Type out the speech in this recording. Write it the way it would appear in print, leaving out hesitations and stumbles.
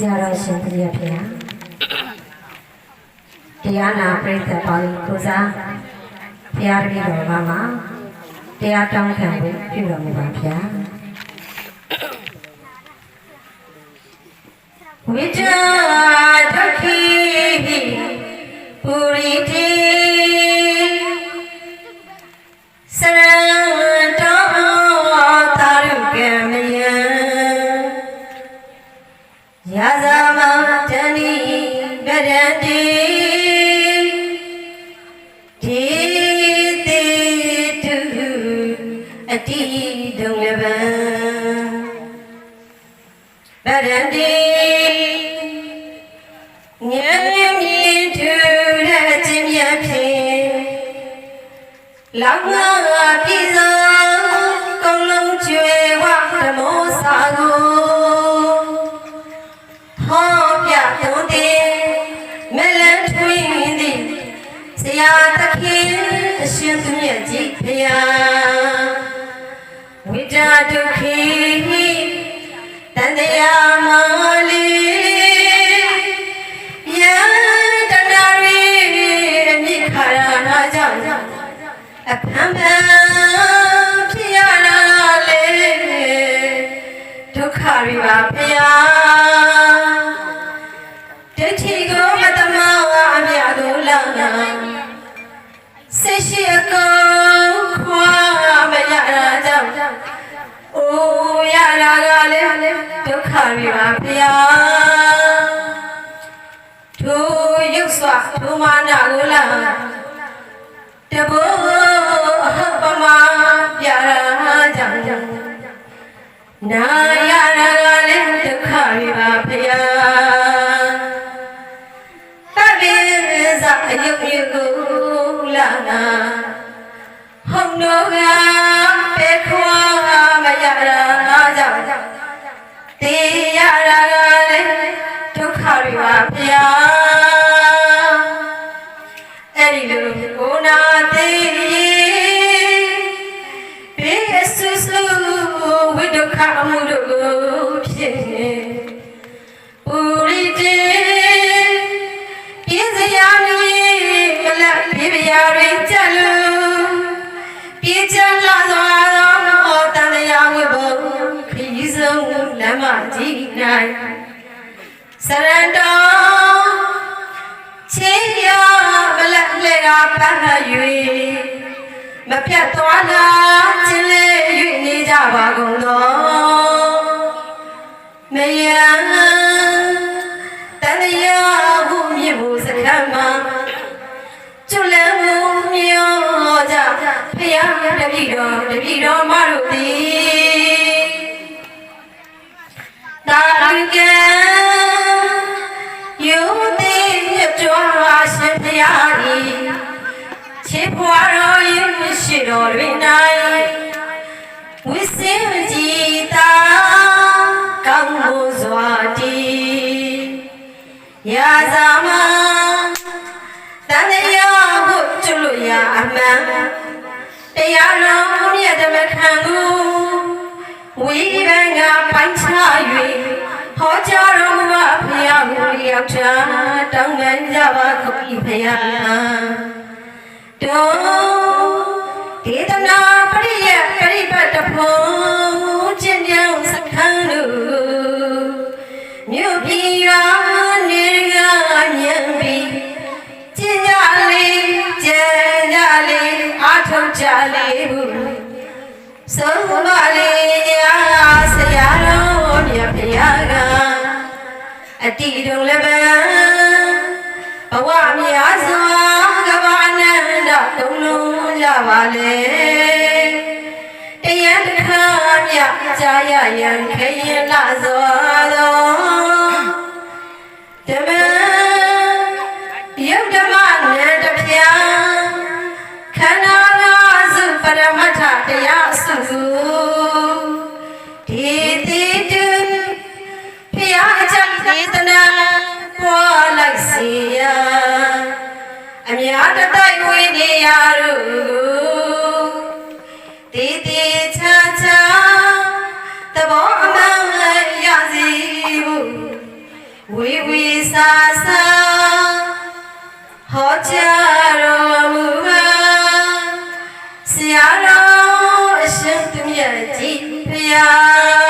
ရာတော်ရှင်တည်းဖေဟာတရားနာပရိသတ်ပေါင်းကိုစားဘုရားတပည့်တော်မှာတရားတောင်းခံဖို့ပြုတော်မူပါဗျာဝိဇ္ဇာဒုက္ခိပုရိတိစရတောသာရုကမယယာဇာမတဏိဗရတိဒီတိတုအတိဒုံလဘံဗရတိဉာဏ်မြင့်ထူရခြင်းမြတ်ဖြင့်လောက်ငါပြည်စုံကုံလုံးကျွေဝဓမ္မောစာကိုဟောပြသွန်သည်မလန်ထွင်းသည်ဆရာသခင်အရှင်သူမြတ်ကြီးဖျားဝိဇ္ဇာဒုက္ခိတန်တရားမလေးအဖန်ဖန်ဖြစ်ရတာလေဒုက္ခတွေပါဗျာဒိဋ္ဌိကိုမတမောအမြတ်ကိုလာစိတ်ရှိအကုန်ခွာမရတာကြောင့်အိုးရတာကလေဒုက္ခတွေပါဗျာထိုရုပ်စွာထိုမာနကိုလာတဘောပမာပြရာကြောင့်နာရတာကလည်းဒုက္ခတွေပါဗျာသဗ္ဗေဇာအယုတ်ယုကိုလာနာဟုံတို့ကပေခွာမရတာကြောင့်တေရတာကလည်းဒုက္ခတွေပါဗျာအဲ့ဒီလိုကိုနာသေးဘေးဆူဆူဝိဒုက္ခမှုတို့ကိုဖြစ်ပူရိတေပြင်းစရာမျိုးမလတ်ပြပြရာတွေကြလို့ပြင်းချလာသောတန်တရားဝိဘုံခရီးဆုံးလမ်းမကြီး၌စရဏတော်ချေရမလတ်လေကပန်း၍မပြတ်သွားလားချင်းလေး၍နေကြပါကုန်သောမယံတန်တရားဟုမြင့်မှုစခန်းမှာကျွလန်းမှုမျိုးကြဖျားတပည့်တော်မတို့သည်တာလူကံယုံသည်ကြွားရှင်ဖျား၏ချေဖွာတော်ရင်ရှိတော်တွင်၌ဝိစင်ကြည်သာကောင်းမှုစွာတည်ရာဇာမတန်တရားဟုကျွလို့ရအမှန်တရားတော်မြတ်ဓမ္မခံကိုဝိဘံကပိုင်းခြား၍ဟောကြားတော်မူပါဖျားကိုရောက်တာတောင်းပန်ကြပါကုန်၏ဖျားတောဒေသနာပရိယပရိပတ်တဖို့ကျင့်ကြံစခန်းတို့မြို့ပြည်ရာနေကမြင်ပြီးကျင့်ကြလေကျင့်ကြလေအားထုတ်ကြလေဘူးဆုံးပါလေဆရာတော်မြတ်ဖျားကအတိတုံလည်းပဲဘဝများစွာကဘာနန္ဒတုံလုံးကြပါလေတရားတစ်ခါမြကြာရရန်ခရင်လာစွာသောဓမ္မယုတ်ဓမ္မနဲ့တပြားခန္ဓာလားစုပရမတ္ထတရားစုဒီတိတုဖျားအချက်ဒေသနာပွားလိုက်စီရအများတတိုက်ဝိနေရတို့တေတေချာချာသဘောအမှန်ရစီဘူး ဝီဝီဆာဆာဟောကြားတော်မူပါဆရာတော်အရှင်သူမြတ်ကြီးဖျား